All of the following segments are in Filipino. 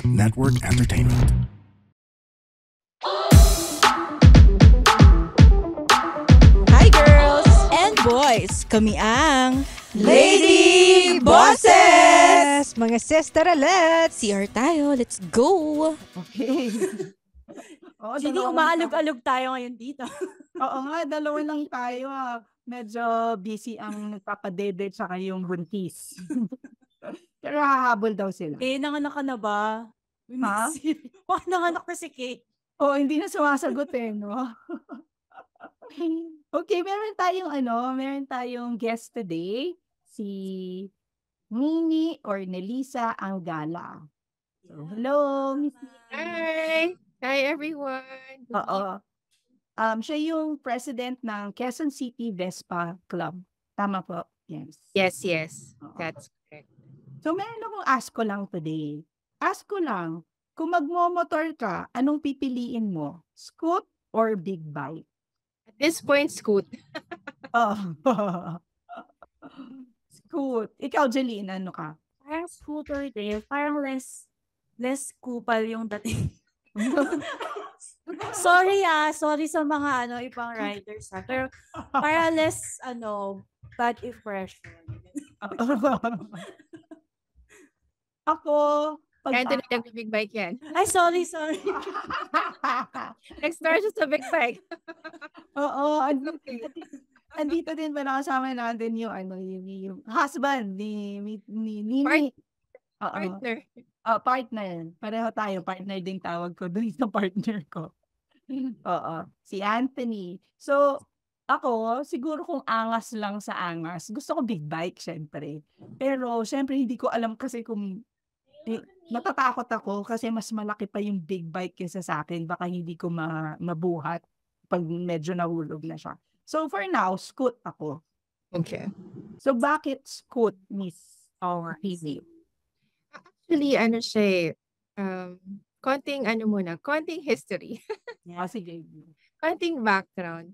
Network Entertainment. Hi girls and boys! Kami ang Lady Bosses! Mga sister let's CR tayo. Let's go! Okay. Oo, Hindi, dalawa lang umaalog-alog tayo ngayon dito. Oo nga, dalawa lang tayo. Medyo busy ang nagpapadede tsaka yung buntis. Pero hahabol daw sila. Nanganak ka na ba? Ha? Nanganak na si Kate. Oo, hindi na sumasagot no? Okay, meron tayong guest today. Si Nini or Nelisa Anggala. So, hello, Miss Hi! Hi, everyone! Oo. Siya yung president ng Quezon City Vespa Club. Tama po? Yes. Yes. Oo. That's correct. So, meron akong ask ko lang today. Ask ko lang, kung magmo-motor ka, anong pipiliin mo? Scoot or big bike? At this point, Scoot. Oh. Scoot. Ikaw, Jeline, ano ka? Parang scooter din. Parang less kupal yung dating. Sorry sa mga ibang riders pero para less bad impression. Ako, Kaya ito na big bike yan. Ay, sorry. Next version sa big bike. Oo, andito din ba nakasama natin yung husband ni Nini. Partner. Partner. Pareho tayo. Partner din tawag ko dun sa partner ko. Oo. Si Anthony. So, ako, siguro kung angas lang sa angas, gusto ko big bike, syempre. Pero, syempre, hindi ko alam kasi kung natatakot ako kasi mas malaki pa yung big bike kaysa sa akin. Baka hindi ko mabuhat pag medyo nahulog na siya. So, for now, scoot ako. Okay. So, bakit scoot, Miss Pizzy? Actually, siya konting history. Sige. Konting background.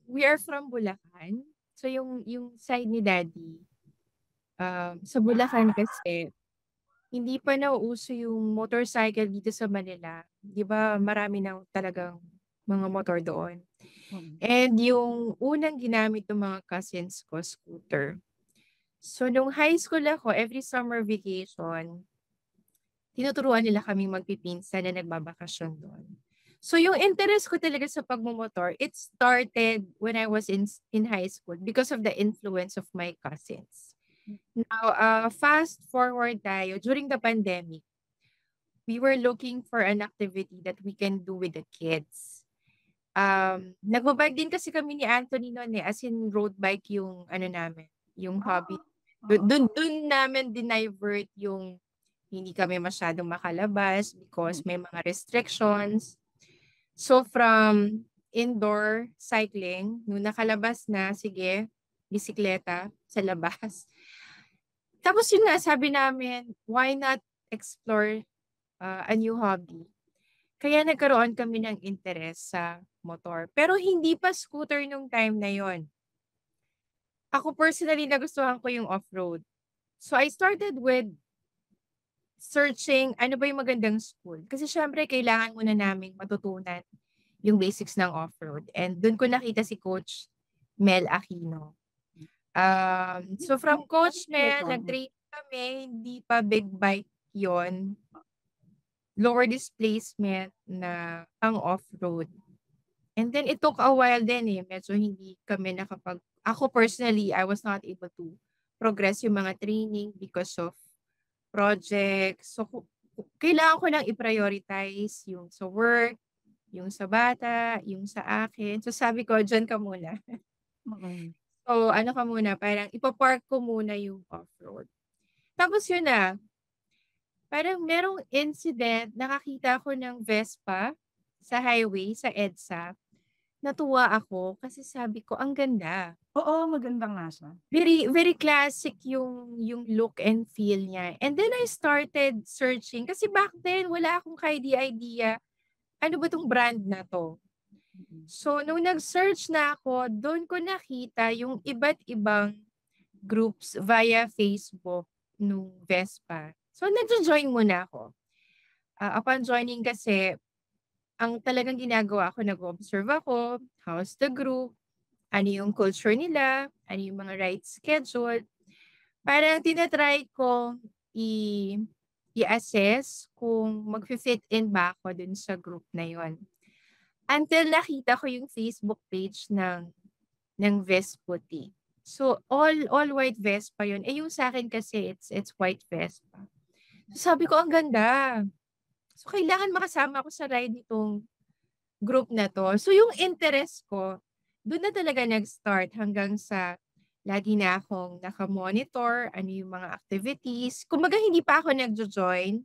We are from Bulacan. So, yung side ni Daddy, sa Bulacan kasi, hindi pa nauuso yung motorcycle dito sa Manila. Di ba marami na talagang mga motor doon. And yung unang ginamit ng mga cousins ko, scooter. So, nung high school ako, every summer vacation, tinuturuan nila kaming magpipinsan na nagbabakasyon doon. So, yung interest ko talaga sa pagmumotor, it started when I was in high school because of the influence of my cousins. Now, fast forward tayo, during the pandemic, we were looking for an activity that we can do with the kids. Nagbabike din kasi kami ni Anthony noon as in road bike yung namin, yung hobby. Doon namin dinivert yung hindi kami masyadong makalabas because may mga restrictions. So from indoor cycling, nung nakalabas na, sige, bisikleta sa labas. Tapos yun na, sabi namin, why not explore a new hobby? Kaya nagkaroon kami ng interest sa motor. Pero hindi pa scooter nung time na yon. Ako personally, nagustuhan ko yung off-road. So I started with searching ano ba yung magandang school. Kasi syempre, kailangan muna naming matutunan yung basics ng off-road. And dun ko nakita si Coach Mel Aquino. So from Coach Mel, nag-train kami, hindi pa big bike yon, lower displacement na ang off-road. And then it took a while din medyo hindi kami ako personally, I was not able to progress yung mga training because of projects. So kailangan ko lang i-prioritize yung sa work, yung sa bata, yung sa akin. So sabi ko, dyan ka muna. Okay. So, ka muna, parang ipapark ko muna yung off-road. Tapos yun na, parang merong incident, nakakita ko ng Vespa sa highway, sa EDSA. Natuwa ako kasi sabi ko, ang ganda. Oo, maganda nga siya. Very, very classic yung look and feel niya. And then I started searching kasi back then, wala akong idea, ano ba tong brand na to? So, nung nag-search na ako, doon ko nakita yung iba't ibang groups via Facebook nung Vespa. So, nag-join muna ako. Upon joining kasi, ang talagang ginagawa ko, nag-observe ako, how's the group, ano yung culture nila, ano yung mga right schedule. Parang tinatry ko i- i-assess kung mag-fit in ba ako dun sa group na yon. Until nakita ko yung Facebook page ng Vesputi. So, all white Vespa yun. Eh, yung sa akin kasi, it's white Vespa. So, sabi ko, ang ganda. So, kailangan makasama ako sa ride nitong group na to. So, yung interest ko, doon na talaga nag-start hanggang sa lagi na akong nakamonitor, ano yung mga activities. Kumbaga, hindi pa ako nagjo-join.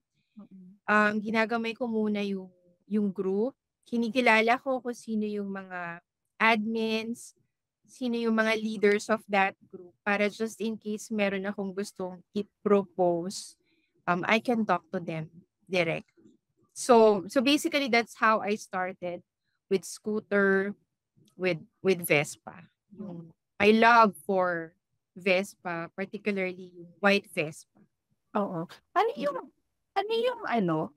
Ginagamay ko muna yung group. Kinikilala ko kung sino yung mga admins, sino yung mga leaders of that group para just in case meron akong gustong i-propose, I can talk to them directly. So basically that's how I started with scooter, with Vespa. Yung my love for Vespa, particularly yung white Vespa. Oo.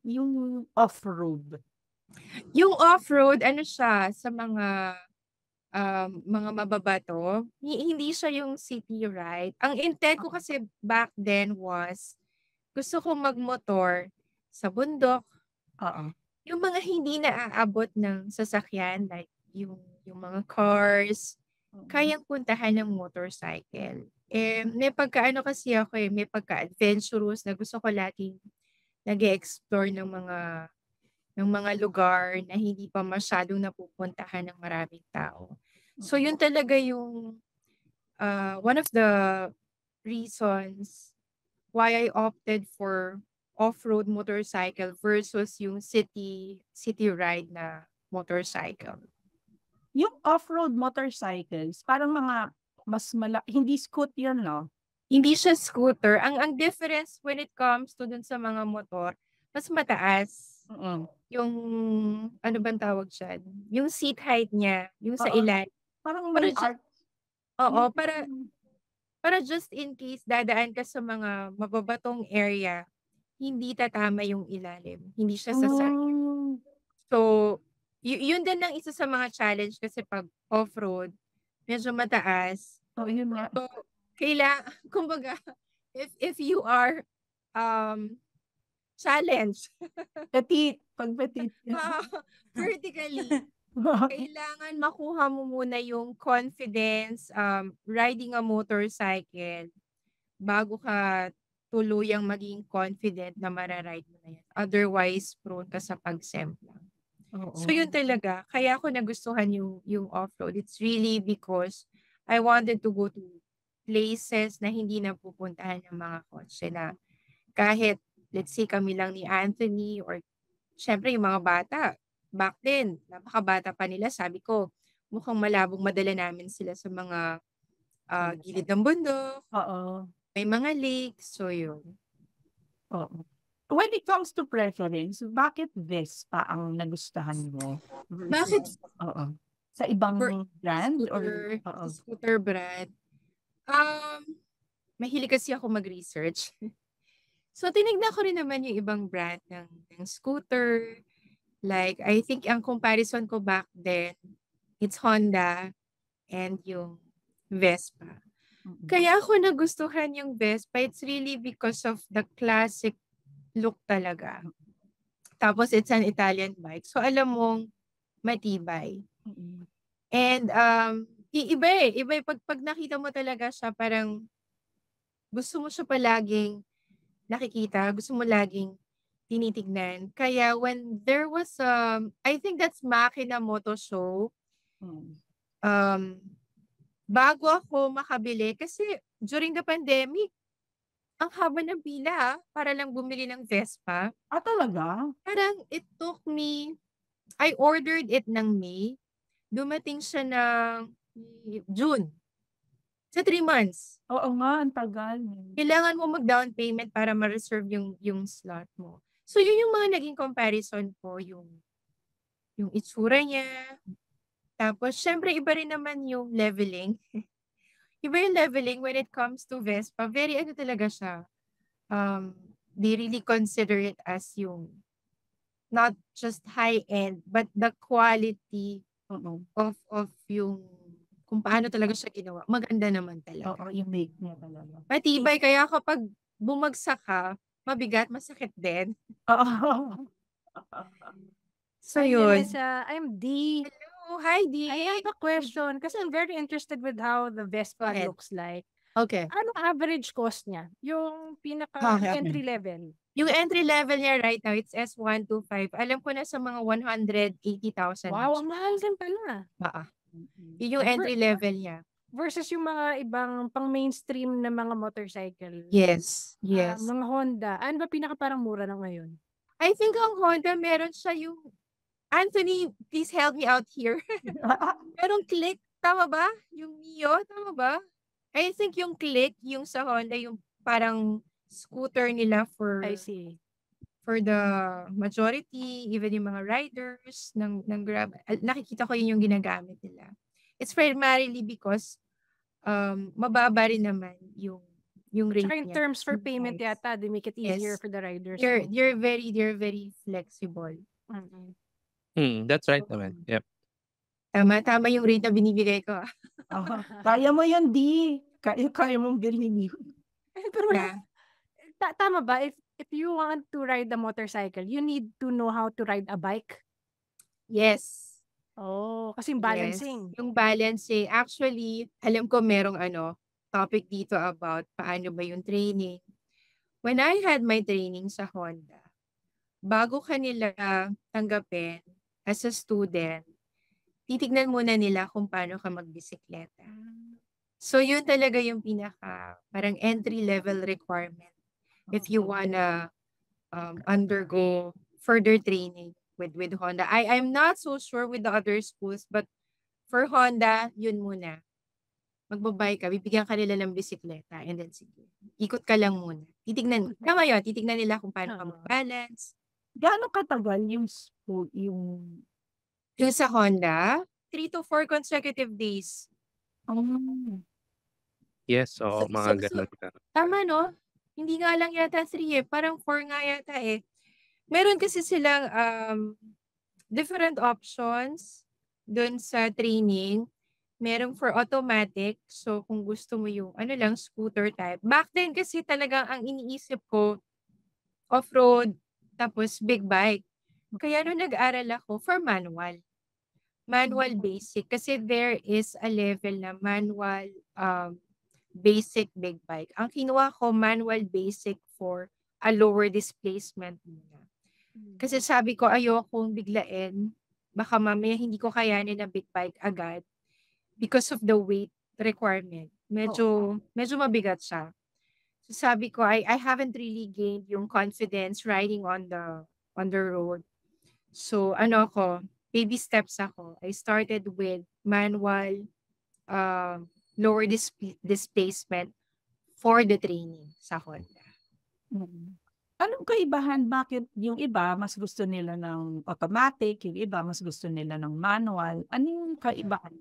Yung off-road? Yung off-road, ano siya, sa mga mababato, hindi siya yung city ride. Ang intent ko kasi back then was, gusto kong magmotor sa bundok. Oo. Yung mga hindi naaabot ng sasakyan, like yung mga cars, kayang puntahan ng motorcycle. May pagkaano kasi ako may pagka-adventurous na gusto ko laging nag-explore ng mga lugar na hindi pa masyadong napupuntahan ng maraming tao. So yun talaga yung one of the reasons why I opted for off-road motorcycle versus yung city ride na motorcycle. Yung off-road motorcycles, parang mga hindi scooter, no? Hindi siya scooter. Ang difference when it comes to dun sa mga motor, mas mataas. Yung, ano bang tawag siya? Yung seat height niya, yung sa ilan. Parang may art. Oo, para just in case dadaan ka sa mga mababatong area, hindi tatama yung ilalim. Hindi siya sasakyan. So, yun din ang isa sa mga challenge kasi pag off-road, medyo mataas. Yun nga. So, kumbaga, if you are challenged, Pag petite. vertically, kailangan makuha mo muna yung confidence riding a motorcycle bago ka tuluyang maging confident na mararide mo na yan. Otherwise, prone ka sa pagsemplang. So yun talaga. Kaya ako nagustuhan yung off-road. It's really because I wanted to go to places na hindi napupuntahan ng mga kotse na kahit, let's say, kami lang ni Anthony or syempre yung mga bata. Back then, napakabata pa nila. Sabi ko, mukhang malabong madala namin sila sa mga gilid ng bundok. Oo. May mga lakes. So yun. Oo. When it comes to preference, bakit Vespa ang nagustuhan mo? Bakit? Oo. Sa ibang brand? Scooter brand. Mahilig kasi ako mag-research. So, tinignan ko rin naman yung ibang brand ng scooter. Like, I think ang comparison ko back then, it's Honda and yung Vespa. Kaya ako nagustuhan yung Vespa. It's really because of the classic look talaga. Tapos, it's an Italian bike. So, alam mong matibay. And, iba eh. Iba eh. Pag nakita mo talaga siya, parang gusto mo siya palaging nakikita. Gusto mo laging tinitignan. Kaya when there was, I think that's Makina Moto Show, bago ako makabili, kasi during the pandemic, ang haba ng pila para lang bumili ng Vespa. Talaga? Parang it took me, I ordered it ng May. Dumating siya ng June. Sa 3 months. Oo nga, ang tagal. Kailangan mo mag-down payment para ma-reserve yung slot mo. So, yun yung mga naging comparison ko, yung itsura niya. Tapos, syempre, iba rin naman yung leveling. Iba yung leveling when it comes to Vespa. Very ano talaga siya. They really consider it as yung not just high-end, but the quality Oo. of yung kung paano talaga siya ginawa. Maganda naman talaga. Oo, yung make niya talaga. Matibay, kaya kapag bumagsak ka, mabigat, masakit din. Oo. So, Hi, yun. Janessa. I'm D. Hello, hi, Dee. I have a question kasi I'm very interested with how the Go Vespa ahead. looks like. Okay. Anong average cost niya? Yung Okay. entry level. Yung entry level niya right now, it's S125. Alam ko na sa mga 180,000. Wow, ang mahal din pala. Yun yung entry level niya. Versus yung mga ibang pang mainstream na mga motorcycle. Yes, yes. Mga Honda. Ano ba pinaka parang mura na ngayon? I think ang Honda, meron siya yung... Anthony, please help me out here. Merong Click, tama ba? Yung Mio, tama ba? I think yung Click, yung sa Honda, yung parang scooter nila I see. for the majority, even yung mga riders ng Grab. Nakikita ko yun yung ginagamit nila. It's primarily because mababa rin naman yung rate Tsaka in niya. terms for payment Price. yata, they make it easier Yes. for the riders. They're very flexible. That's right naman. Yep. Tama yung rate na binibigay ko. Oo. Kaya mo yun, Di. Kaya mong bilhin yun. Pero Yeah. tama ba? If you want to ride a motorcycle, you need to know how to ride a bike. Yes. Oh, kasi Yes. balancing. Yung balancing. Actually, alam ko merong topic dito about paano ba yung training. When I had my training sa Honda, bago ka nila tanggapin as a student, titignan muna nila kung paano ka magbisikleta. So yun talaga yung pinaka parang entry-level requirement if you wanna undergo further training with Honda. I'm not so sure with the other schools, but for Honda, yun muna. Magbabay ka, bibigyan ka nila ng bisikleta, and then sige, ikot ka lang muna. Titignan nila kung paano ka mag-balance. Gaano katagal yung Yung sa Honda, 3 to 4 consecutive days. Yes, oo, mga So, ganun. tama, no? Hindi nga lang yata 3 parang 4 nga yata eh. Meron kasi silang different options dun sa training. Meron for automatic. So, kung gusto mo yung scooter type. Back then kasi talagang ang iniisip ko, off-road, tapos big bike. Kaya nung nag-aral ako for manual. Manual basic. Kasi there is a level na manual basic big bike. Ang kinuha ko, manual basic for a lower displacement muna. Kasi sabi ko, ayokong biglain. Baka mamaya hindi ko kayanin na big bike agad because of the weight requirement. Medyo mabigat siya. So sabi ko, I haven't really gained yung confidence riding on the road. So baby steps ako. I started with manual lower displacement for the training sa Honda. Anong kaibahan? Bakit yung iba mas gusto nila ng automatic, yung iba mas gusto nila ng manual? Anong kaibahan?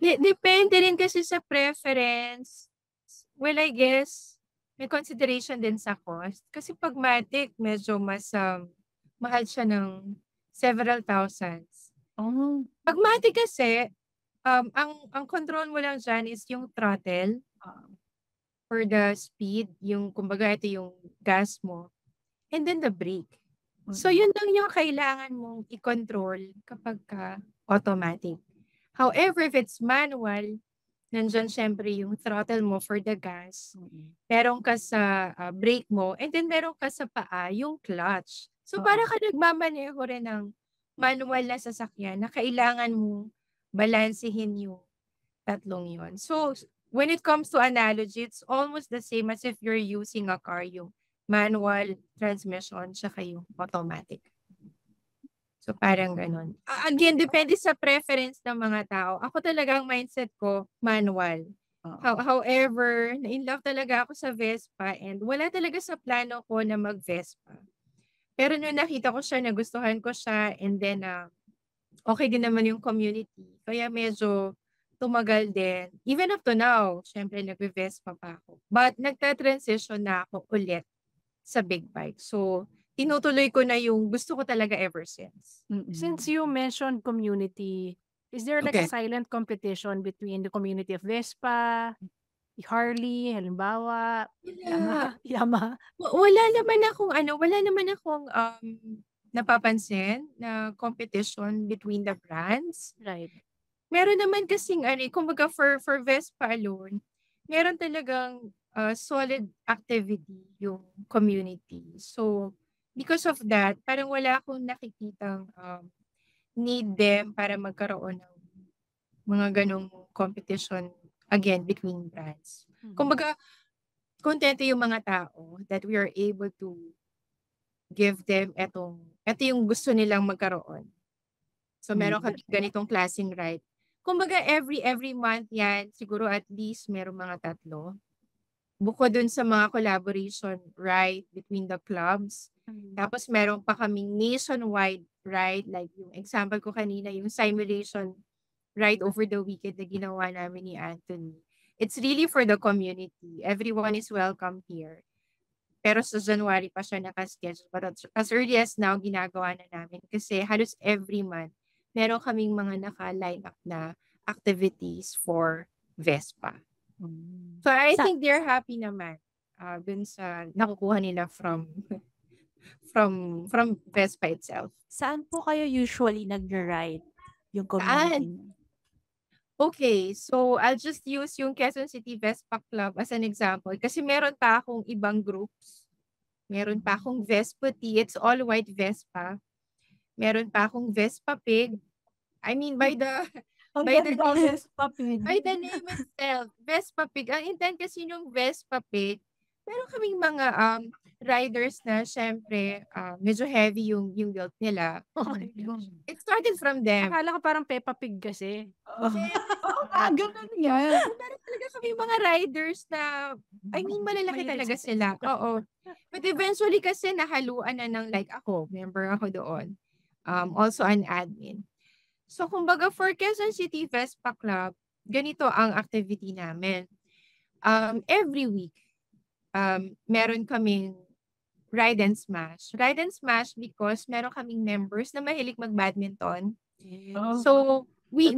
Depende rin kasi sa preference. Well, I guess may consideration din sa cost. Kasi pag matic, medyo mas mahal siya ng several thousands. Pag matic kasi, ang control mo lang dyan is yung throttle for the speed, yung kumbaga ito yung gas mo, and then the brake. So yun lang yung kailangan mong i-control kapag automatic. However, if it's manual, nandyan syempre yung throttle mo for the gas, meron ka sa brake mo, and then meron ka sa paa, yung clutch. So para ka nagmamaneho rin ng manual na sasakyan na kailangan mo balansehin yung tatlong yun. So when it comes to analogy, it's almost the same as if you're using a car, yung manual transmission tsaka yung automatic. So parang ganun. Again, depende sa preference ng mga tao. Ako talagang mindset ko, manual. However, na-in love talaga ako sa Vespa and wala talaga sa plano ko na mag-Vespa. Pero nung nakita ko siya, nagustuhan ko siya, and then okay din naman yung community. Kaya medyo tumagal din. Even up to now, syempre nagbe-Vespa pa ako. But nagta-transition na ako ulit sa big bike. So, tinutuloy ko na yung gusto ko talaga ever since. Since you mentioned community, is there like a Okay. silent competition between the community of Vespa, Harley, halimbawa, Wala. Yamaha? Wala naman akong napapansin na competition between the brands. Right. Meron naman kasing kumbaga for Vespa alone, meron talagang solid activity yung community. So, because of that, parang wala akong nakikitang need them para magkaroon ng mga ganong competition again between brands. Kumbaga, kontento yung mga tao that we are able to give them ito yung gusto nilang magkaroon. So, meron kami ganitong klaseng ride. Kumbaga, every month yan, siguro at least meron mga 3. Bukod dun sa mga collaboration ride between the clubs. Tapos meron pa kaming nationwide ride, like yung example ko kanina, yung simulation ride over the weekend na ginawa namin ni Anthony. It's really for the community. Everyone is welcome here. Pero sa January pa siya nakaschedule. But as early as now, ginagawa na namin. Kasi halos every month, meron kaming mga naka-line up na activities for Vespa. So I think they're happy naman dun sa nakukuha nila from Vespa itself. Saan po kayo usually nag-ride yung community? Okay, so I'll just use yung Quezon City Vespa Club as an example kasi meron pa akong ibang groups. Meron pa akong Vespa T, it's all white Vespa. Meron pa akong Vespa Pig. I mean, by the name itself, Vespa Pig. Ang intent kasi yung Vespa Pig, meron kaming mga riders na syempre medyo heavy yung build nila. It started from them. Akala ko parang Peppa Pig kasi. Ganun yan. Meron talaga kami mga riders na, I mean, malalaki talaga sila. Oo. But eventually kasi nahaluan na ng like ako, member ako doon. Also an admin. So, kumbaga for Quezon City Vespa Club, ganito ang activity namin. Every week, meron kaming ride and smash. Ride and smash because meron kaming members na mahilig mag-badminton. So, we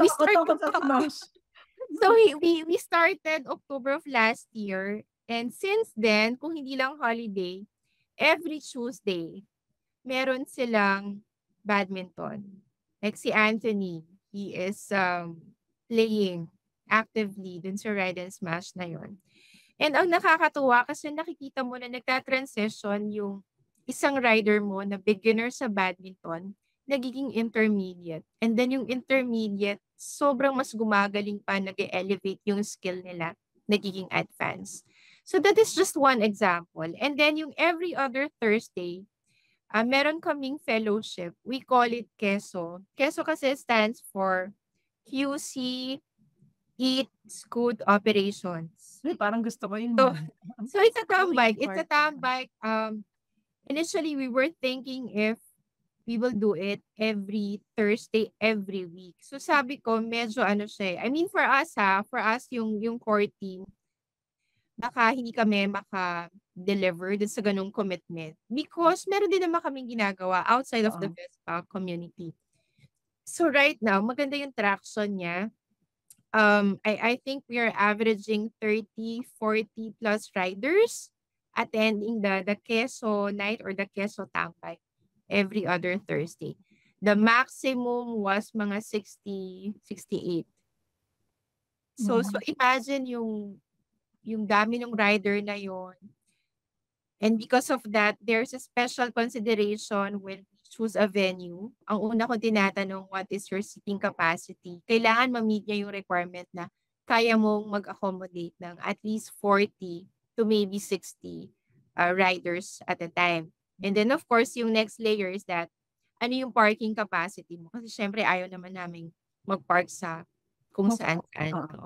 started October of last year. And since then, kung hindi lang holiday, every Tuesday, meron silang badminton. Like si Anthony, he is playing actively dun sa ride and smash na yon. And ang nakakatuwa kasi nakikita mo na nagta-transition yung isang rider mo na beginner sa badminton, nagiging intermediate. And then yung intermediate, sobrang mas gumagaling pa, nag-elevate yung skill nila, nagiging advanced. So that is just one example. And then yung every other Thursday, meron kaming fellowship. We call it QESO. QESO kasi stands for QC Eat Scoot Operations. Parang gusto ko yun. So it's a town bike. It's a town bike. Initially, we were thinking if we will do it every Thursday, every week. So sabi ko, medyo siya. I mean, for us yung core team, baka hindi kami maka-deliver dun sa ganung commitment because meron din naman kaming ginagawa outside of the Vespa community. So right now, maganda yung traction niya. I think we are averaging 30, 40 plus riders attending the QESO night or the QESO tambay every other Thursday. The maximum was mga 60, 68. So imagine yung dami ng rider na yon. And because of that, there's a special consideration when we choose a venue. Ang una ko tinatanong, what is your seating capacity? Kailangan ma-meet niya yung requirement na kaya mong mag-accommodate ng at least 40 to maybe 60 riders at a time. And then of course, yung next layer is that ano yung parking capacity mo? Kasi syempre ayaw naman namin mag-park sa kung saan-saan.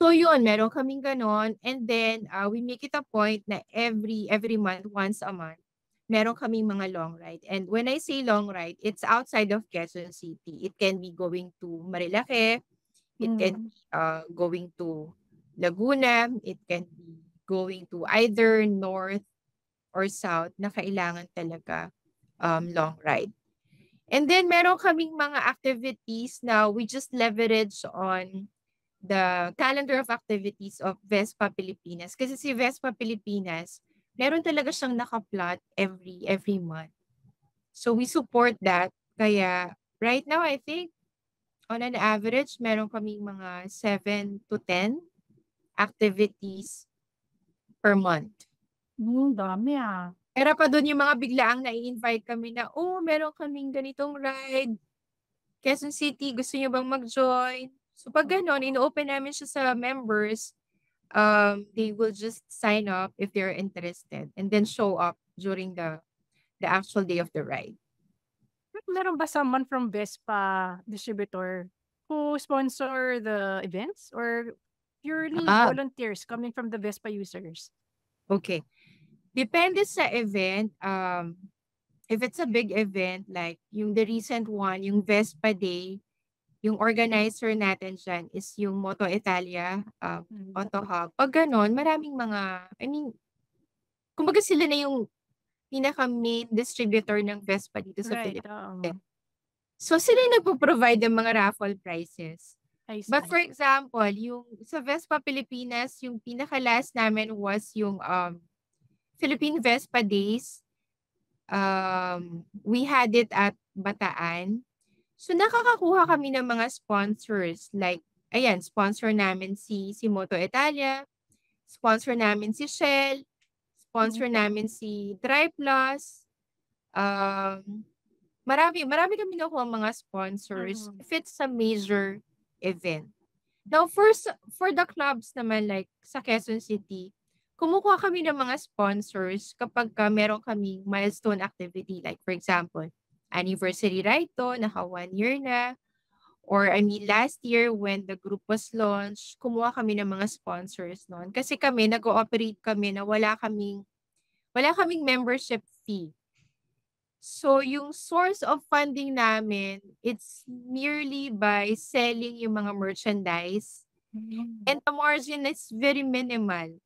So yun, meron kaming ganon. And then we make it a point na every month, once a month, meron kaming mga long ride. And when I say long ride, it's outside of Quezon City. It can be going to Marilake. It can be going to Laguna. It can be going to either North or south na kailangan talaga long ride. And then meron kaming mga activities na we just leverage on the calendar of activities of Vespa Pilipinas. Kasi si Vespa Pilipinas, meron talaga siyang nakaplot every month. So we support that. Kaya right now, I think on an average, meron kaming mga 7 to 10 activities per month. Dami ah. Era pa doon yung mga biglaang nai-invite kami na, meron kaming ganitong ride. Quezon City, gusto niyo bang mag-join? So pag gano'n, ino-open namin siya sa members, they will just sign up if they're interested and then show up during the actual day of the ride. Meron ba someone from Vespa distributor who sponsor the events or purely volunteers coming from the Vespa users? Okay. Depende sa event. If it's a big event, like the recent one, yung Vespa Day, yung organizer natin dyan is yung Moto Italia, Auto Hub. Pag ganon, maraming mga, kumbaga sila na yung pinaka-main distributor ng Vespa dito sa Pilipinas. So sila yung nagpo-provide ng mga raffle prizes. But for example, yung sa Vespa Pilipinas, yung pinaka-last namin was yung Philippine Vespa Days. We had it at Bataan. So nakakakuha kami ng mga sponsors. Like, ayan, sponsor namin si Moto Italia, sponsor namin si Shell, sponsor namin si TriPlus. Marami kami nakuha mga sponsors if it's a major event. Now, for the clubs naman, like sa Quezon City, kumukuha kami ng mga sponsors kapag meron kaming milestone activity. Like for example, anniversary ride to, naka 1 year na. Or last year when the group was launched, kumuha kami ng mga sponsors noon. Kasi kami, nag-ooperate kami na wala kaming membership fee. So yung source of funding namin, it's merely by selling yung mga merchandise. And the margin is very minimal.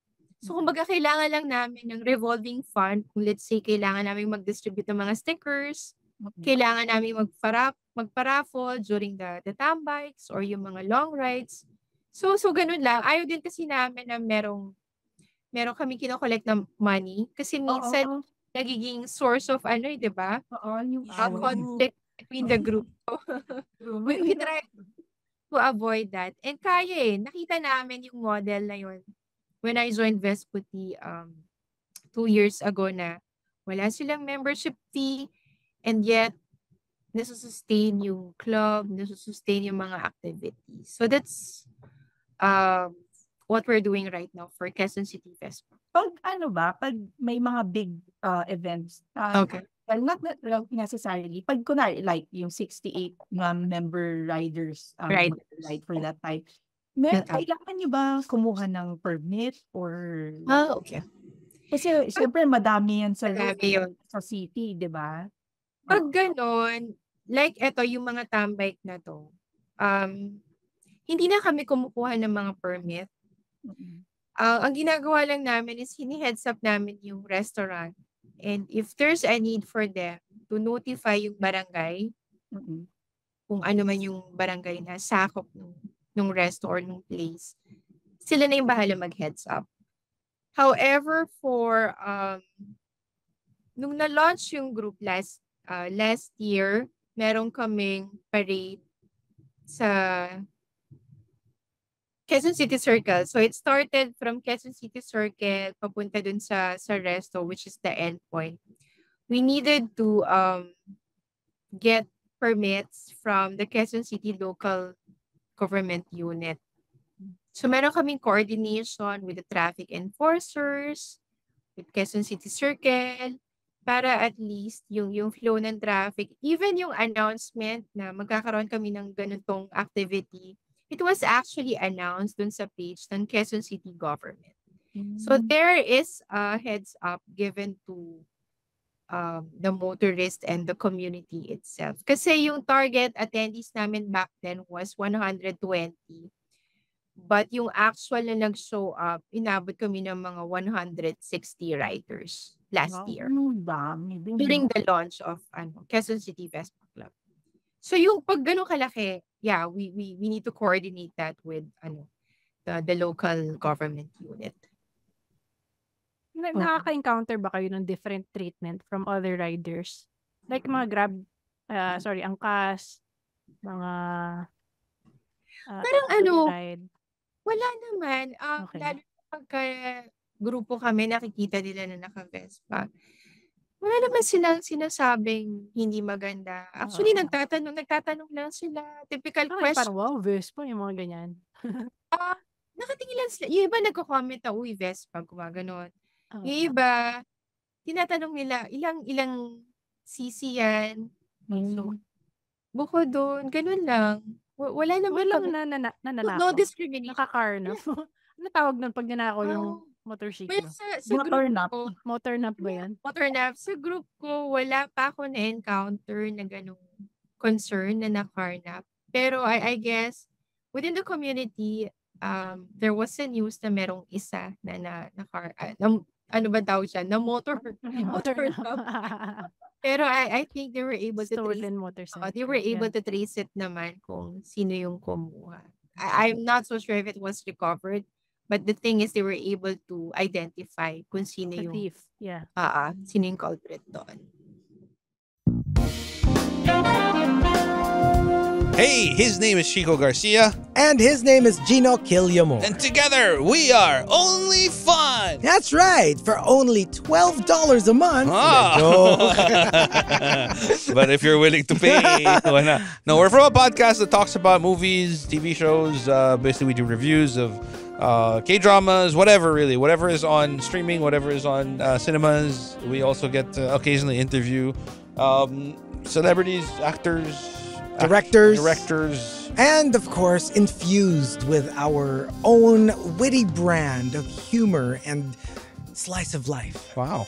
So kumbaga kailangan lang namin ng revolving fund. Kung let's say kailangan namin mag-distribute ng mga stickers, kailangan namin magpa-raffle during the tambikes or yung mga long rides. So ganun lang. Ayaw din kasi namin na meron kami kino-collect ng money. Kasi minsan nagiging source of di ba? Conflict between the group. We try to avoid that. And kaya nakita namin yung model na yun. When I joined Vesputi 2 years ago na wala silang membership fee and yet nasusustain yung club, nasusustain yung mga activities. So that's what we're doing right now for Quezon City Vespa. Pag may mga big events, Okay. well, not necessarily, pag kunwari, like yung 68 member riders ride for that time, kailangan nyo ba kumuha ng permit or... Okay. Kasi syempre madami yan sa city, di ba? Pag ganon, like eto yung mga tambike na to, hindi na kami kumukuha ng mga permit. Ang ginagawa lang namin is hini-heads up namin yung restaurant. And if there's a need for them to notify yung barangay, kung ano man yung barangay na sakop ng resto or ng place, sila na yung bahala mag-heads up. However, for nung na-launch yung group last year, meron kaming parade sa Quezon City Circle. So it started from Quezon City Circle papunta dun sa resto, which is the end point. We needed to get permits from the Quezon City local government unit. So meron kaming coordination with the traffic enforcers, with Quezon City Circle, para at least yung flow ng traffic, even yung announcement na magkakaroon kami ng ganitong activity, it was actually announced dun sa page ng Quezon City government. So there is a heads up given to the motorist and the community itself. Kasi yung target attendees namin back then was 120. But yung actual na nag-show up, inabot kami ng mga 160 riders. last Wow, year dami din, during no? the launch of Quezon City Vespa Club. So yung pag ganun kalaki, yeah, we need to coordinate that with the local government unit. Nakaka-encounter ba kayo ng different treatment from other riders? Like mga Grab, angkas, mga Parang ride. wala naman. Okay. Lalo na pagka grupo kami, nakikita nila na naka-Vespa. Wala naman silang sinasabing hindi maganda. Actually, Oo. nagtatanong lang sila. Typical Parang question. wow, Vespa, yung mga ganyan. Nakatingin lang sila. Yung iba nagko-comment na, uy, Vespa, gumaganon. Oo. Yung iba, tinatanong nila, ilang cc yan. So, bukod doon, ganun lang. Wala naman Walang no nananakaw. discrimination. Naka-carnap. Ano tawag nun pag nanakaw yung Well, motorsiklo? sa Motor group nap. ko, Motornap ba yan? sa group ko, wala pa ako na-encounter na ganung concern na na-carnap. Pero I guess, within the community, there was a news na merong isa na ano ba tawag siya? Na motor nap. Pero I think they were able to trace Stolen motorcycle. they were able to trace it naman kung sino yung kumuha. I'm not so sure if it was recovered, but the thing is they were able to identify kung sino The yung thief. Yeah. sino yung culprit doon. Hey, his name is Chico Garcia. And his name is Gino Quillamor. And together we are Only Fun. That's right, for only $12 a month. But if you're willing to pay, why not? No, we're from a podcast that talks about movies, TV shows. Basically, we do reviews of K-dramas, whatever is on streaming, whatever is on cinemas. We also get to occasionally interview celebrities, actors, directors, and of course infused with our own witty brand of humor and slice of life. Wow.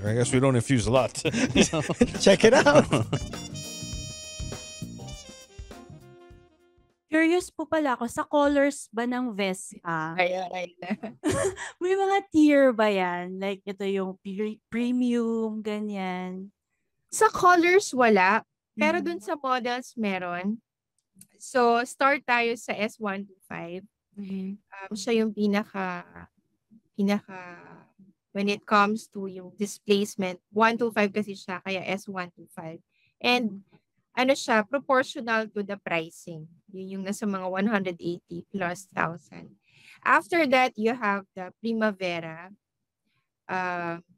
I guess we don't infuse a lot. Check it out. Curious po pala ako, sa colors ba ng Vespa? Ay. May mga tier ba yan? Like ito yung premium, ganyan. Sa colors, wala. Pero dun sa models, meron. So, start tayo sa S125. Siya yung pinaka, when it comes to yung displacement, 125 kasi siya, kaya S125. And, siya, proportional to the pricing. Yun yung nasa mga 180 plus thousand. After that, you have the Primavera.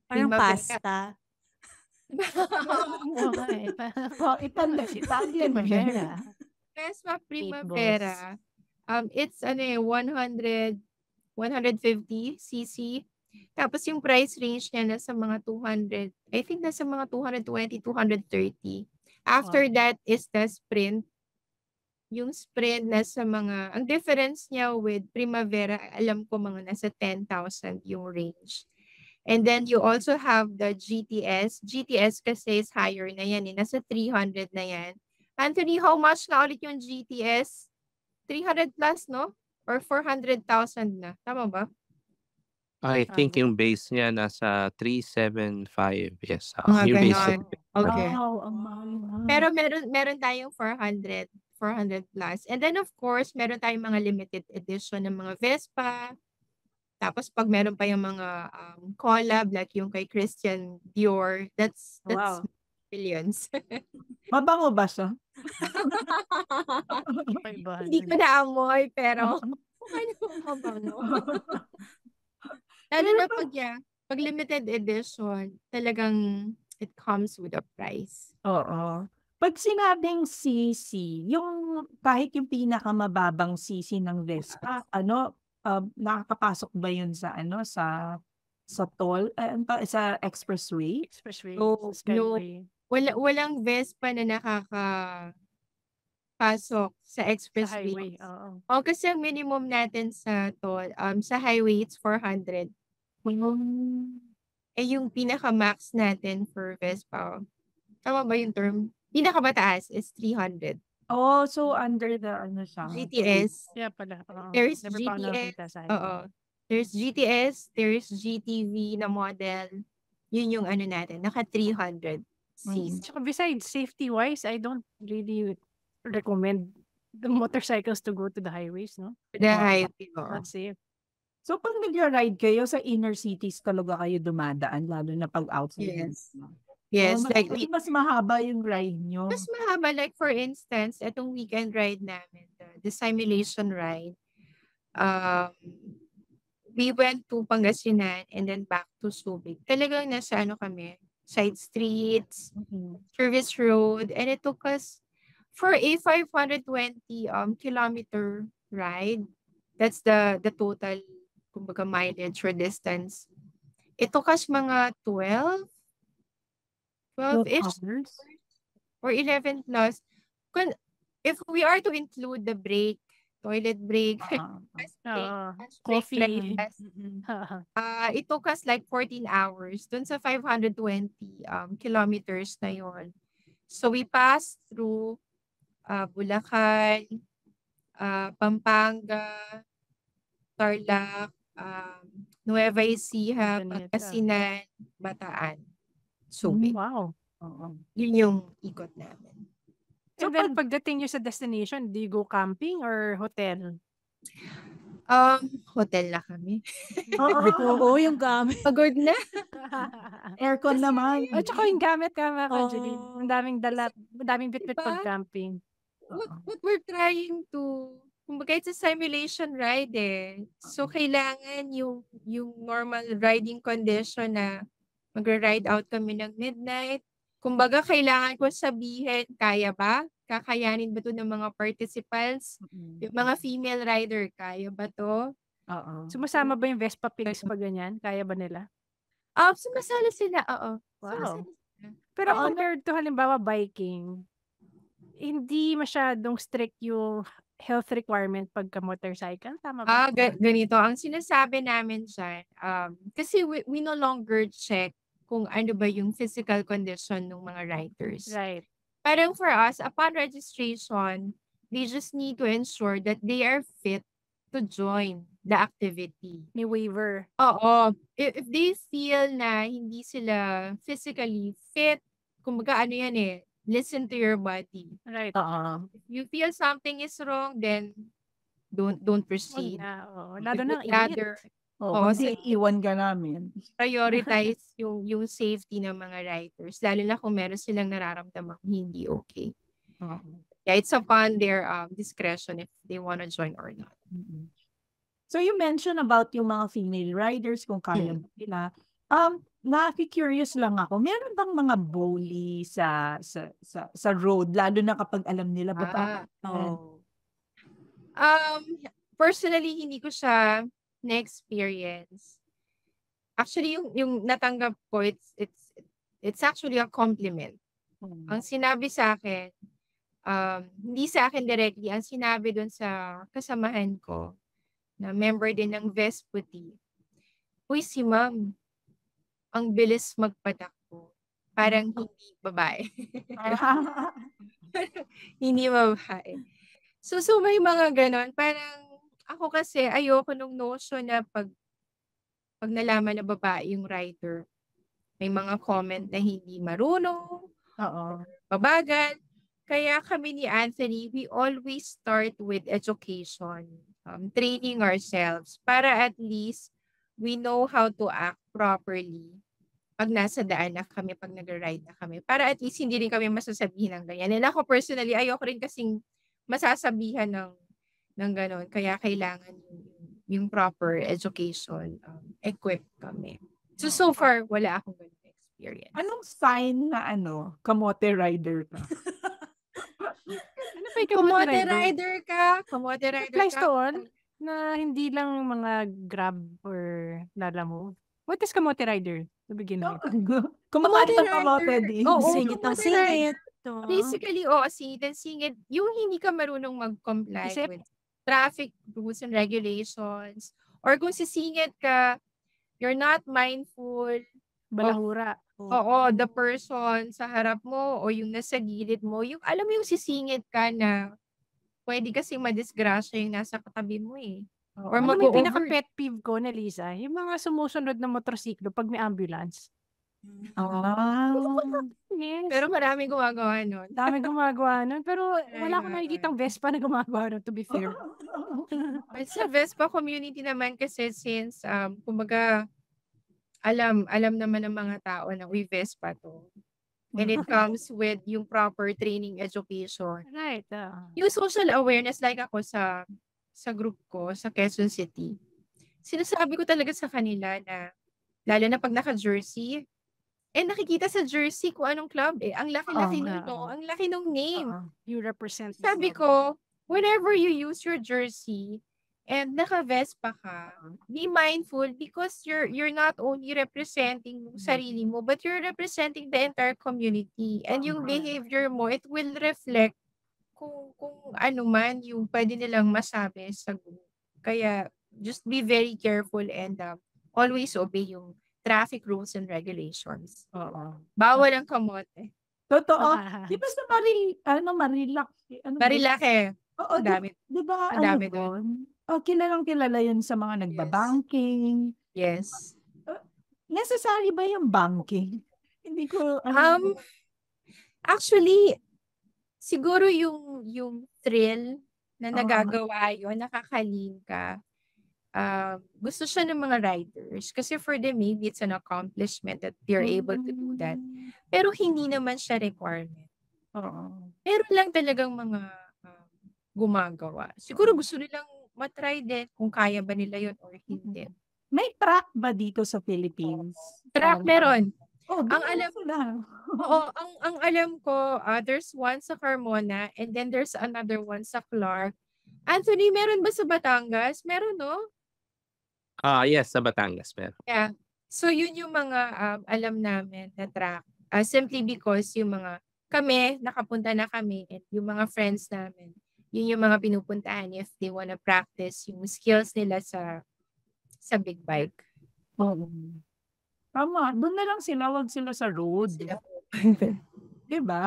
Parang pasta. Vespa Primavera. It's 150cc. Tapos yung price range niya nasa mga 200. I think nasa mga 220, 230. After that is the Sprint. Yung Sprint nasa mga, ang difference niya with Primavera, alam ko mga nasa 10,000 yung range. And then you also have the GTS. GTS kasi is higher na yan. Nasa 300 na yan. Anthony, how much na ulit yung GTS? 300 plus, no? Or 400,000 na. Tama ba? I think yung base niya nasa 375. Yes. Mga Yung base. ganon. Okay. Wow, ang mahal. Pero meron tayong 400 plus. And then of course, meron tayong mga limited edition ng mga Vespa. Tapos pag meron pa yung mga collab like yung kay Christian Dior, that's Wow. billions. Mabango ba siya? Hindi ko naamoy pero ano mabango. Lalo na pag limited edition, talagang it comes with a price. Oo. Pag sinabing CC, yung kahit yung pinakamababang CC ng Vespa, nakakapasok ba yun sa sa toll, sa expressway? Expressway. No, Skyway. Walang Vespa na nakakapasok sa Sa expressway. highway. Oo. O kasi ang minimum natin sa toll, sa highway it's 400. Eh yung pinaka-max natin for Vespa, tama ba yung term? Pinaka-mataas is 300. Oh, so under the siya? GTS. Yeah pala. Oo. There is Never pa ako GTS. nakakita sa highway. Oo. There's GTS, there's GTV na model. Yun yung ano natin, naka 300 cc. Tsaka besides, safety-wise, I don't really recommend the motorcycles to go to the highways, no? The highway, Not safe. So pag nag-ride kayo sa inner cities talaga kayo dumadaan, lalo na pag outside. Yes. Yes, Oh, like mas mahaba yung ride nyo. mas mahaba. Like for instance, itong weekend ride namin, the simulation ride, we went to Pangasinan and then back to Subic. Talagang nasa ano kami, side streets, service road, and it took us for a 520 kilometer ride. That's the total kumbaga mileage or distance. It took us mga 12-ish or 11 plus. If we are to include the break, toilet break, coffee, it took us like 14 hours dun sa 520 kilometers na yon. So we passed through Bulacan, Pampanga, Tarlac, Nueva Ecija, Pangasinan, Bataan, Subic. Wow. Yun yung ikot namin. So then pagdating nyo sa destination, do you go camping or hotel? Hotel na kami. Oo, yung gamit. Pagod na. Aircon naman. At saka yung gamit ka, Angeline. Oh. Ang daming dala, ang daming bitbit Diba? pag camping. What we're trying to, kumbaga it's a simulation ride eh. So kailangan yung normal riding condition na magra-ride out kami ng midnight. Kumbaga kailangan ko sabihin, kaya ba? Kakayanin ba to ng mga participants? Yung mga female rider, kaya ba to? Sumasama ba yung Vespa pigs pag ganyan? Kaya ba nila? Sumasala sila, oo. Wow. Sumasala sila. Pero compared to halimbawa biking, hindi masyadong strict yung health requirement pagka motorcycle. Tama ba? Ganito. Ang sinasabi namin dyan, kasi we no longer check kung ano ba yung physical condition ng mga riders. Right. Parang for us, upon registration, they just need to ensure that they are fit to join the activity. May waiver. Oo. If they feel na hindi sila physically fit, kumbaga ano yan eh, listen to your body. Right. If you feel something is wrong, then don't proceed. Lalo na Rather, Kasi iwan ka namin. prioritize yung safety ng mga riders, lalo na kung meron silang nararamdamang hindi okay. Yeah, it's upon their discretion if they want to join or not. So you mentioned about yung mga female riders, kung kaya ba nila. Naki-curious lang ako, meron bang mga bully sa road, lalo na kapag alam nila ba? Personally, hindi ko siya na-experience. Actually, yung natanggap ko, it's actually a compliment. Ang sinabi sa akin, hindi sa akin directly, ang sinabi doon sa kasamahan ko, na member din ng Vesputi, uy, si ma'am, ang bilis magpatakbo. Parang hindi babae. Hindi babae. So may mga ganon. Parang ako kasi ayoko nung notion na pag nalaman na babae yung rider, may mga comment na hindi marunong, babagal. Kaya kami ni Anthony, we always start with education, training ourselves para at least we know how to act properly pag nasa daan na kami, pag nag-ride na kami. Para at least hindi rin kami masasabihin ng ganyan. And ako personally, ayoko rin kasing masasabihan ng ganon. Kaya kailangan yung proper education, equipped kami. So far, wala akong ganun experience. Anong sign na kamote rider ka? Ano pa yung Kamote rider ka? Kamote rider applies ka? to all na hindi lang mga Grab or Lalamove. What is kamote rider to begin with? Kumakain ng kamote din. Singit ng singit. Basically, singit. Yung hindi ka marunong mag-comply Isip. with traffic rules and regulations. Or kung sisingit ka, you're not mindful. Balahura. Oo, the person sa harap mo o yung nasa gilid mo. Yung, alam mo yung sisingit ka na pwede kasing madisgrasya yung nasa katabi mo eh. Oo. Or Alam mo yung mag-o-over. pinaka-pet peeve ko na Lisa, yung mga sumusunod na motorsiklo pag may ambulance. Ah. Yes. Pero maraming gumagawa nun. Dami gumagawa nun. Pero wala akong gumagawa nakikitang Vespa na gumagawa nun, to be fair. But sa Vespa community naman kasi since, kumbaga, alam naman ng mga tao na, uy, Vespa to. And it comes with yung proper training education. Right. Yung social awareness, like ako sa group ko, sa Quezon City, sinasabi ko talaga sa kanila na, lalo na pag naka-jersey, nakikita sa jersey kung anong club eh. Ang laki-laki Oo. nun, no? Ang laki ng name. You represent the Sabi club. ko, whenever you use your jersey and naka-Vespa ka, be mindful because you're not only representing yung sarili mo, but you're representing the entire community. And yung behavior mo, it will reflect kung ano man yung pwede nilang masabi sa group. Kaya, just be very careful and always obey yung traffic rules and regulations. Oo. Bawal ang kamote. Totoo. Di ba sa Marilaki? Marilaki. Oo, Ang dami. di ba Ang dami doon? Oh, kilalang kilala yun sa mga nagbabanking. Yes. Necessary ba yung banking? Hindi ko, Actually, siguro yung thrill na nagagawa yun, nakakaling ka. Gusto siya ng mga riders. Kasi for them, maybe it's an accomplishment that they're able to do that. Pero hindi naman siya requirement. Pero lang talagang mga gumagawa. Siguro gusto nilang matry din kung kaya ba nila yun or hindi. May track ba dito sa Philippines? Track meron. Oh, Ang alam ang alam ko, there's one sa Carmona and then there's another one sa Clark. Anthony, meron ba sa Batangas? Meron, no? Yes, sa Batangas meron. Yeah. So yun yung mga alam namin na track. Simply because yung mga kami, nakapunta na kami and yung mga friends namin, yun yung mga pinupuntahan if they wanna practice yung skills nila sa big bike. Tama. Doon na lang sila, wag sila sa road. Diba?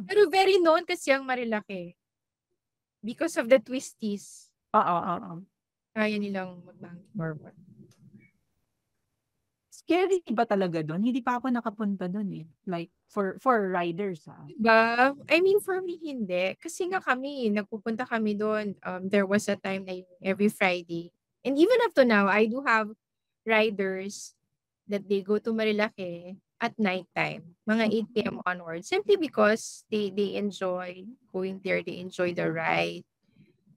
Pero very known kasi ang Marilaki. Because of the twisties. Kaya nilang mag-banking or what. Scary ba talaga doon? Hindi pa ako nakapunta doon eh. Like, for riders Diba? I mean, for me, hindi. Kasi nga kami, nagpupunta kami doon. There was a time na every Friday. And even up to now, I do have riders that they go to Marilaki at nighttime. Mga 8 p.m. onwards. Simply because they enjoy going there. They enjoy the ride.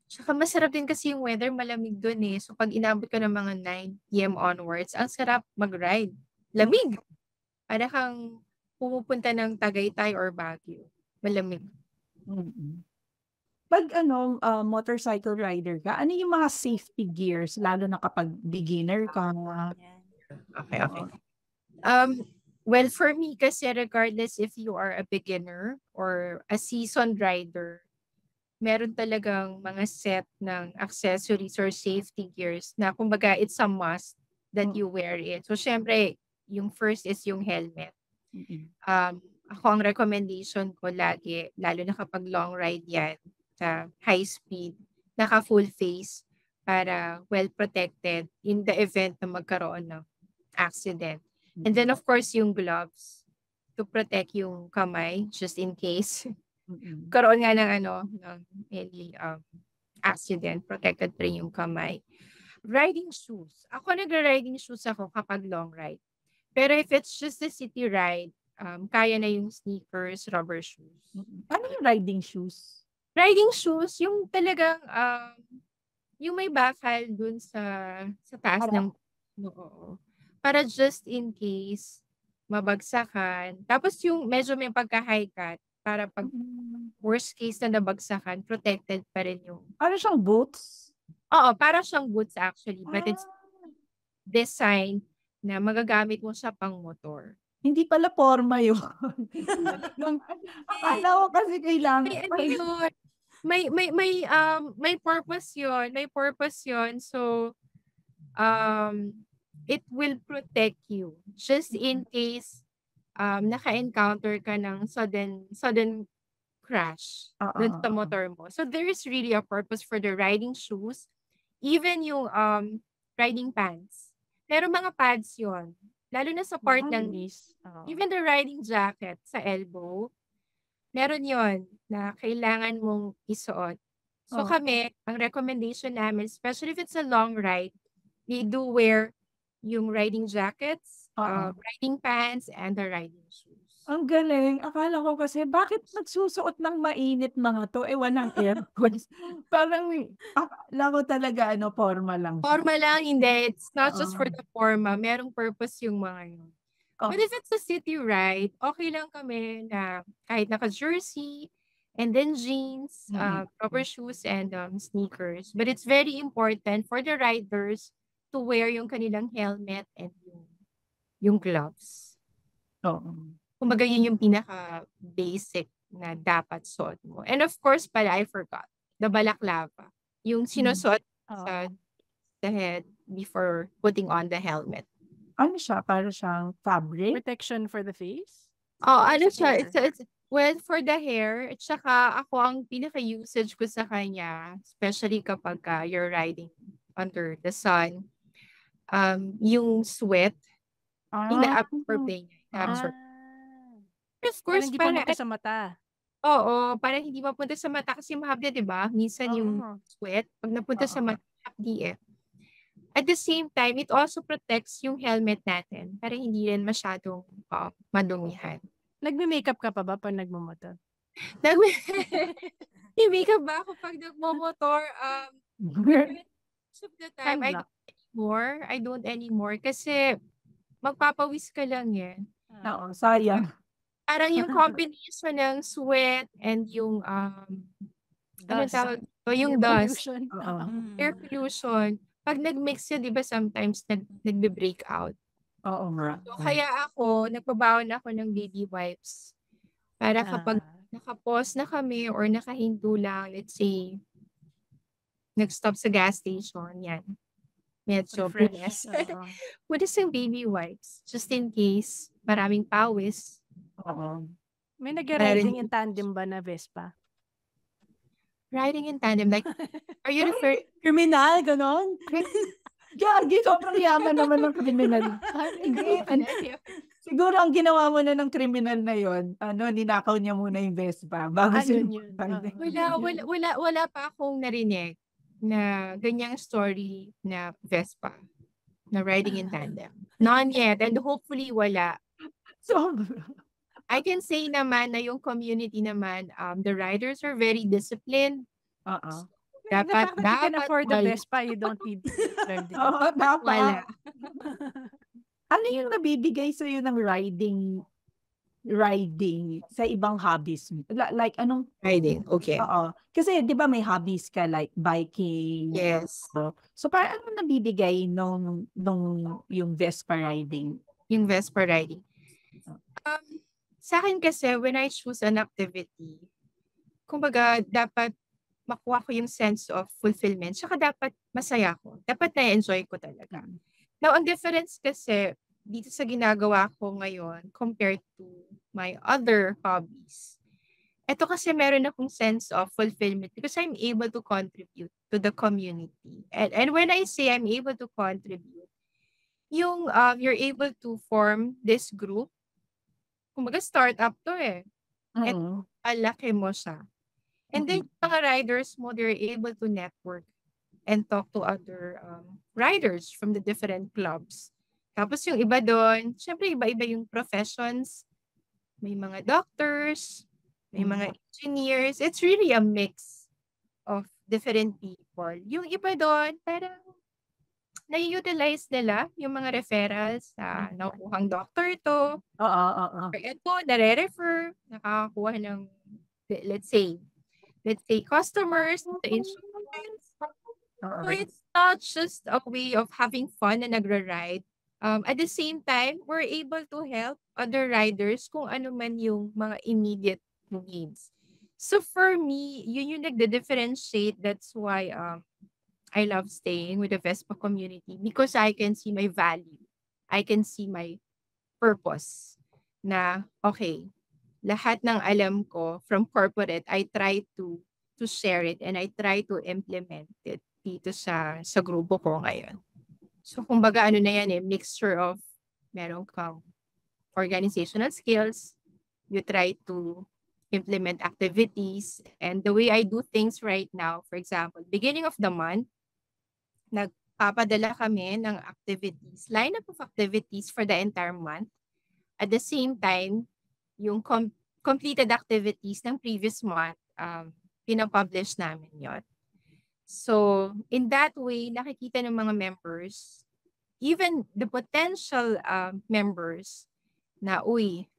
Tsaka masarap din kasi yung weather, malamig doon eh. So pag inabot ka ng mga 9 p.m. onwards, ang sarap mag-ride. Lamig. Para kang pumupunta ng Tagaytay or Baguio. Malamig. Pag motorcycle rider ka, ano yung mga safety gears, lalo na kapag beginner ka? Okay. Well, for me kasi regardless if you are a beginner or a seasoned rider, meron talagang mga set ng accessories or safety gears na kumbaga it's a must that you wear it. So, syempre, yung first is yung helmet. Ako ang recommendation ko lagi, lalo na kapag long ride yan, sa high speed, naka full face para well protected in the event na magkaroon ng accident. And then, of course, yung gloves to protect yung kamay just in case. Karoon nga ng any accident, protected pa rin yung kamay. Riding shoes. Ako nag-riding shoes ako kapag long ride. Pero if it's just a city ride, kaya na yung sneakers, rubber shoes. Ano yung riding shoes? Riding shoes, yung talagang, yung may bakal dun sa taas ng, para just in case, mabagsakan. Tapos yung medyo may pagka-high cut, para pag worst case na nabagsakan, protected pa rin yung... Ano siyang boots? Oo, para siyang boots actually. But it's designed na magagamit mo siya pang motor. Hindi pala forma yun. Akala ko kasi kailangan. May purpose yun. May purpose yun. So, it will protect you. Just in case naka-encounter ka ng sudden crash dun sa motor mo. So there is really a purpose for the riding shoes. even yung riding pants. Pero mga pads yon, lalo na sa part ng Knees. Oo. even the riding jacket sa elbow, meron yon na kailangan mong isuot. So Oh. kami, ang recommendation namin, especially if it's a long ride, we do wear yung riding jackets, riding pants, and the riding shoes. Ang galing. Akala ko kasi, bakit nagsusuot ng mainit mga to? Walang aircon. Parang, akala ko talaga, forma lang. Forma lang, hindi. It's not just for Oo. the forma. Merong purpose yung mga yun. Oh. But if it's a city ride, okay lang kami na kahit naka-jersey, and then jeans, proper shoes, and sneakers. But it's very important for the riders to wear yung kanilang helmet and yung gloves. Oo. Kumbaga yun yung pinaka-basic na dapat suot mo. And of course, I forgot, the balaclava. Yung sinusuot sa head before putting on the helmet. Ano siya? Para siyang fabric? Protection for the face? Oh, ano siya? hair? Well, for the hair, at saka ako ang pinaka-usage ko sa kanya, especially kapag you're riding under the sun, yung sweat, ina-absorb niya. Ina-absorb. Of course, Hindi pumunta sa mata. Oo, para hindi mapunta sa mata kasi mahapdi, di ba? Minsan yung sweat, pag napunta sa mata, mahapdi eh. At the same time, it also protects yung helmet natin para hindi rin masyadong madumihan. Nagme-makeup ka pa ba pag nagmumotor? Nag-makeup ba ako pag nagmumotor? Most of the time, I don't anymore kasi magpapawis ka lang yan. Oo, sayang. Parang yung combination ng sweat and yung Dust. yung dust, Pollution. air pollution. Pag nag-mix yun, di ba sometimes nagbe-break out. Oo nga. So, kaya ako, nagbabaon ako ng baby wipes. Para kapag nakapause na kami or nakahinto lang, let's say, nag-stop sa gas station, yan. Medyo fresh. Put yung baby wipes, just in case maraming pawis. Oo. May nag-riding in tandem ba na Vespa? Riding in tandem, like, are you referring? Kriminal, ganon? Gagi, sobrang yaman naman ng kriminal. Siguro ang ginawa mo na ng kriminal na yon, ninakaw niya muna yung Vespa bago yun. Wala pa akong narinig na ganyang story na Vespa na riding in tandem. None yet, and hopefully wala. So, I can say naman na yung community naman, the riders are very disciplined. Dapat you can afford the Vespa, you don't need to learn this. Oo, dapat. Wala. Ano yung nabibigay sa'yo ng riding sa ibang hobbies? Like, anong? Riding, okay. Oo. Kasi, di ba may hobbies ka like biking? Yes. So, parang ano nabibigay nung yung Vespa riding? Yung Vespa riding. Sa akin kasi, when I choose an activity, kumbaga, dapat makuha ko yung sense of fulfillment. Saka dapat masaya ko. Dapat na-enjoy ko talaga. Now, ang difference kasi dito sa ginagawa ko ngayon compared to my other hobbies, ito kasi meron akong sense of fulfillment because I'm able to contribute to the community. And when I say I'm able to contribute, yung you're able to form this group, kumbaga startup to eh. At alaki mo siya. And then mga riders mo, they're able to network and talk to other riders from the different clubs. Tapos yung iba doon, syempre iba-iba yung professions. May mga doctors, may mga engineers. It's really a mix of different people. Yung iba doon, parang na-utilize nila yung mga referrals sa nakukuhang doctor to. Or ito, nare-refer, nakakakuha ng, let's say customers, the insurance. So it's not just a way of having fun na nagra-ride. At the same time, we're able to help other riders kung ano man yung mga immediate needs. So for me, yun yung nagde-differentiate. That's why I love staying with the Vespa community because I can see my value. I can see my purpose na, okay, lahat ng alam ko from corporate, I try to share it and I try to implement it dito sa grupo ko ngayon. So kumbaga ano na yan mixture of meron kang organizational skills, you try to implement activities, and the way I do things right now, for example, beginning of the month, nagpapadala kami ng activities, lineup of activities for the entire month. At the same time, yung completed activities ng previous month, pinapublish namin yon. So, in that way, nakikita ng mga members, even the potential members na, uy,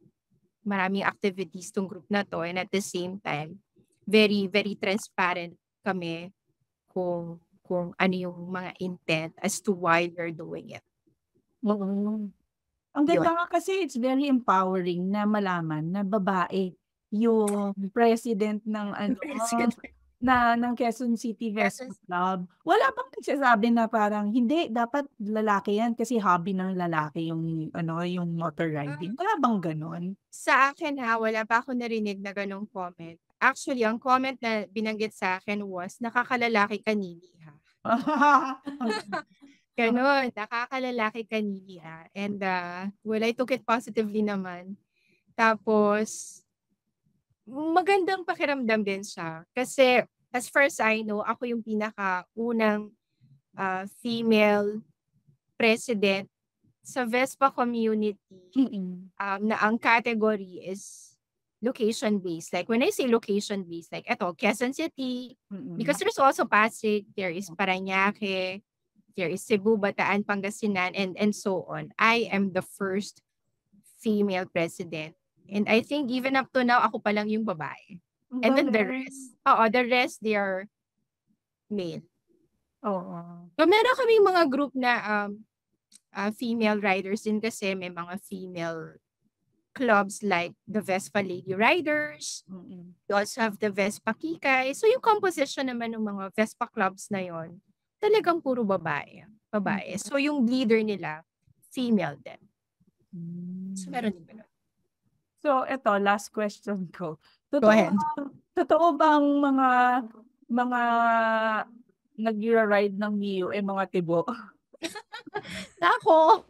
maraming activities tong group na to, and at the same time, very, very transparent kami kung ano yung mga intent as to why we're doing it. Oo. Ang ganda nga kasi it's very empowering na malaman na babae yung president ng ng Quezon City Vespa Club. Wala bang nagsasabi na parang hindi dapat lalaki yan kasi hobby ng lalaki yung yung motor riding. Wala bang ganon? Sa akin wala pa ako narinig na ganong comment. Actually, ang comment na binanggit sa akin was nakakalalaki ka Nini Ganon, nakakalalaki ka Nini And well, I took it positively naman. Tapos magandang pakiramdam din siya kasi as far as I know, ako yung pinakaunang female president sa Vespa community na ang category is location-based. Like when I say location-based, like eto, Quezon City, because there's also Pasig, there is Parañaque, there is Cebu, Bataan, Pangasinan, and so on. I am the first female president. And I think even up to now, ako pa lang yung babae. And then the rest, they are male. So meron kaming mga group na female riders din kasi may mga female clubs like the Vespa Lady Riders. We also have the Vespa Kikay. So yung composition naman ng mga Vespa clubs na yon, talagang puro babae. So yung leader nila, female din. So meron din ganun. So eto, last question ko. Go ahead. Totoo bang mga nag-ride ng Mio mga tibo? Nako!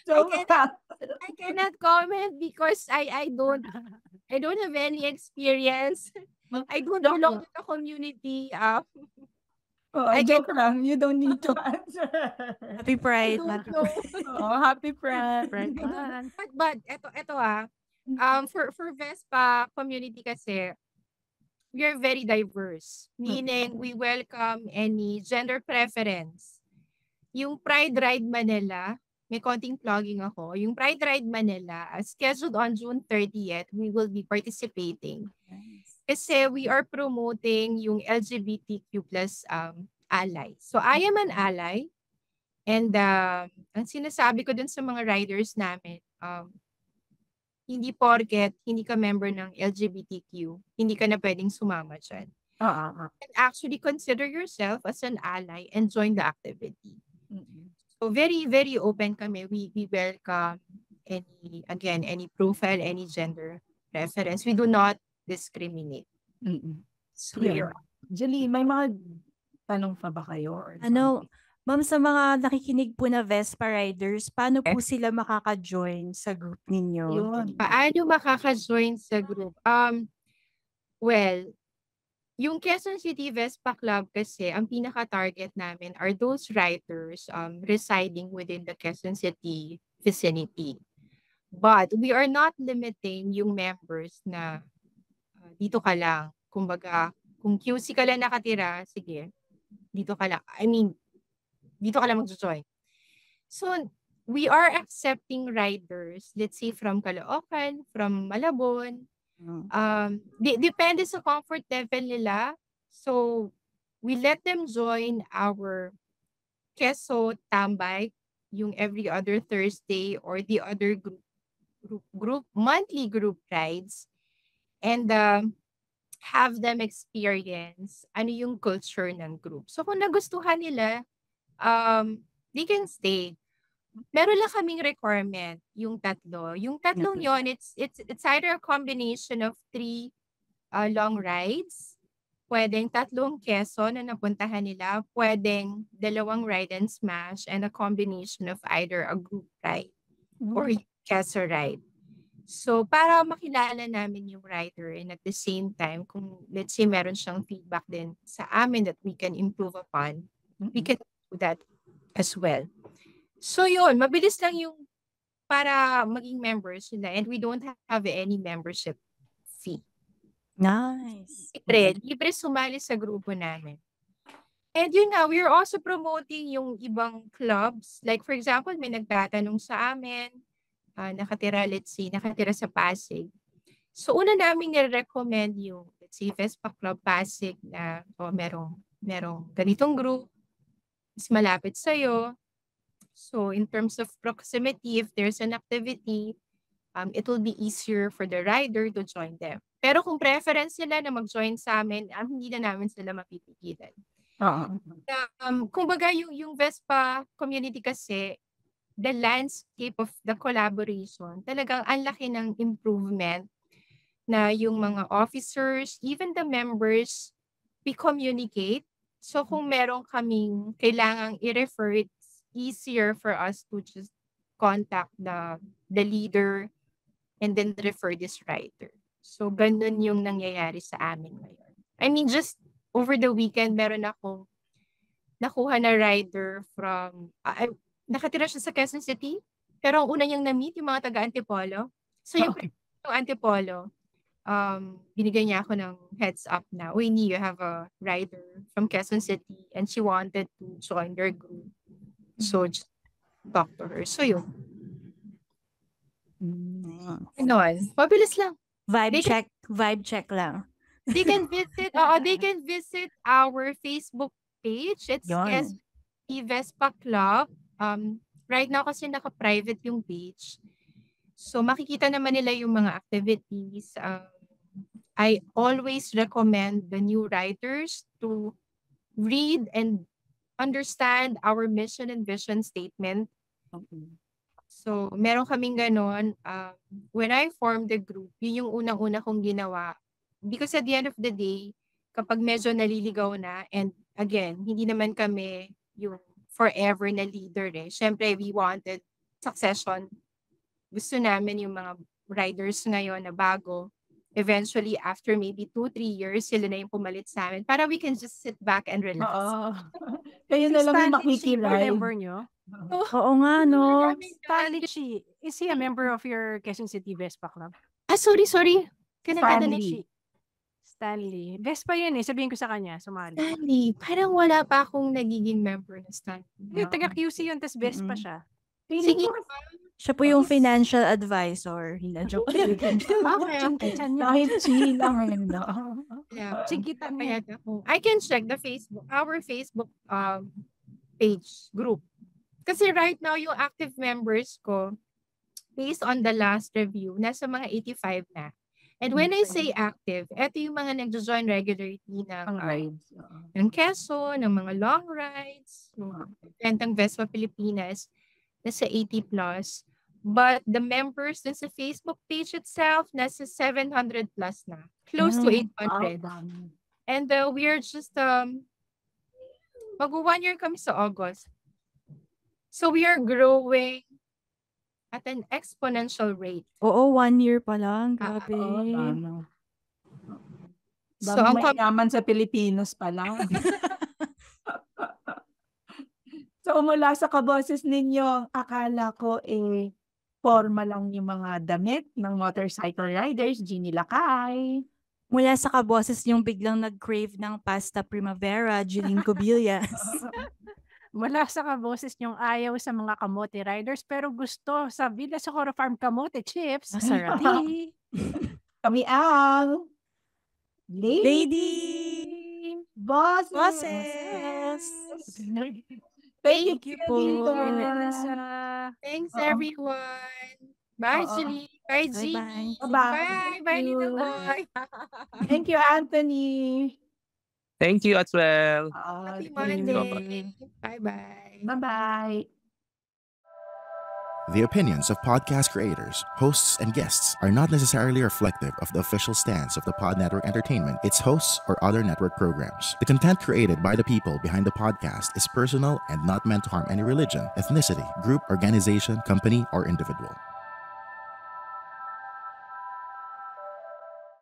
So, I cannot comment because I don't have any experience. I don't belong to the community. I joke lang. You don't need to answer. Happy Pride. Happy Pride. But eto for Vespa community kasi, we are very diverse. Meaning, we welcome any gender preference. Yung Pride Ride Manila, may konting plugging ako. Yung Pride Ride Manila, scheduled on June 30th, we will be participating. Kasi we are promoting yung LGBTQ plus ally. So I am an ally. And ang sinasabi ko dun sa mga riders namin, hindi porket hindi ka member ng LGBTQ, hindi ka na pwedeng sumama dyan. And actually consider yourself as an ally and join the activity. So very, very open kami. We welcome any profile, any gender preference. We do not discriminate. So, yeah. Julie, may mga tanong pa ba kayo? Ma'am, sa mga nakikinig po na Vespa riders, paano po sila makaka-join sa group ninyo? Paano makaka-join sa group? Well, yung Quezon City Vespa Club kasi, ang pinaka-target namin are those riders residing within the Quezon City vicinity. But we are not limiting yung members na dito ka lang. Kumbaga, kung QC ka lang nakatira, sige, dito ka lang. Dito ka lang mag-join. So, we are accepting riders, let's say from Caloocan, from Malabon. Depende sa comfort level nila. So, we let them join our Quezon Tambay, yung every other Thursday or the other group monthly group rides, and have them experience ano yung culture ng group. So kung nagustuhan nila, they can stay. Meron lang kaming requirement, yung tatlo. Yung tatlong yon, it's either a combination of 3 long rides Pwedeng 3 Quezon na napuntahan nila, pwedeng 2 ride and smash, and a combination of either a group ride or Quezon ride. So, para makilala namin yung rider and at the same time, kung let's say meron siyang feedback din sa amin that we can improve upon, we can do that as well. So, yun, mabilis lang yung para maging members sila and we don't have any membership fee. Nice. Libre sumali sa grupo namin. And yun nga, we're also promoting yung ibang clubs. Like for example, may nagtatanong sa amin, nakatira sa Pasig. So una namin nire-recommend yung, let's say, Vespa Club Pasig na merong ganitong group, is malapit sa'yo. So in terms of proximity, if there's an activity, it will be easier for the rider to join them. Pero kung preference nila na mag-join sa amin, hindi na namin sila mapipigilan. Kumbaga yung Vespa community kasi, the landscape of the collaboration, talagang ang laki ng improvement na yung mga officers, even the members, we communicate. So kung meron kaming kailangang i-refer, it's easier for us to just contact the leader and then refer this rider. So ganun yung nangyayari sa amin ngayon. I mean, just over the weekend, meron akong nakuha na rider from, nakatira siya sa Quezon City, pero ang una niyang na-meet, yung mga taga-Antipolo. So yung Antipolo, binigay niya ako ng heads up na, you have a rider from Quezon City and she wanted to join their group. So just talk to her. So yun. Ganon. Mabilis lang. Vibe check lang. They can visit our Facebook page. It's Vespa Club. Right now kasi naka-private yung page. So makikita naman nila yung mga activities. I always recommend the new riders to read and understand our mission and vision statement. So meron kaming ganon. When I formed the group, yun yung unang-una kong ginawa. Because at the end of the day, kapag medyo naliligaw na, and again, hindi naman kami yung forever na leader eh. Siyempre, we wanted succession. Gusto namin yung mga riders ngayon na bago. Eventually, after maybe 2-3 years, sila na yung pumalit sa amin para we can just sit back and relax. Kayo na lang yung makikiride. makikiride. Member nyo? Oo nga, no? Stanley Chi, is he a member of your Quezon City Vespa Club? Sorry. Stanley. Vespa yun eh. Sabihin ko sa kanya, sumali. Stanley. Parang wala pa akong nagiging member na Stanley. Yung taga-QC yun, tas Vespa siya. Sige. Siya po yung financial advisor. Joke. Kahit lang yun. Chikita pa yata ako. I can check our Facebook page group. Kasi right now, yung active members ko, based on the last review, nasa mga 85 na. And when I say active, eto yung mga nagjo-join regularly ng Quezon, ng mga long rides, ng Vespa Pilipinas, nasa 80 plus. But the members dun sa Facebook page itself, nasa 700 plus na. Close to 800. And we are just, mag-1 year kami sa August. So we are growing at an exponential rate. Oo, 1 year pa lang. Grabe. So, ang mayaman sa Pilipinos pa lang. So, mula sa kaboses ninyo, akala ko forma lang yung mga damit ng motorcycle riders, Jeannie Lakay. Mula sa kaboses yung biglang nag-crave ng pasta primavera, Jeline Cobillas. Mula sa kaboses niyong ayaw sa mga kamote riders pero gusto sa Villa Socorro Farm kamote chips. Masarap. Kami ang Lady Bosses. Thank you po. Thanks everyone. Bye, Julie. Bye, G. Bye. Bye, Little Boy. Thank you, Anthony. Thank you as well. Happy Monday. Bye-bye. Bye-bye. The opinions of podcast creators, hosts, and guests are not necessarily reflective of the official stance of the Pod Network Entertainment, its hosts, or other network programs. The content created by the people behind the podcast is personal and not meant to harm any religion, ethnicity, group, organization, company, or individual.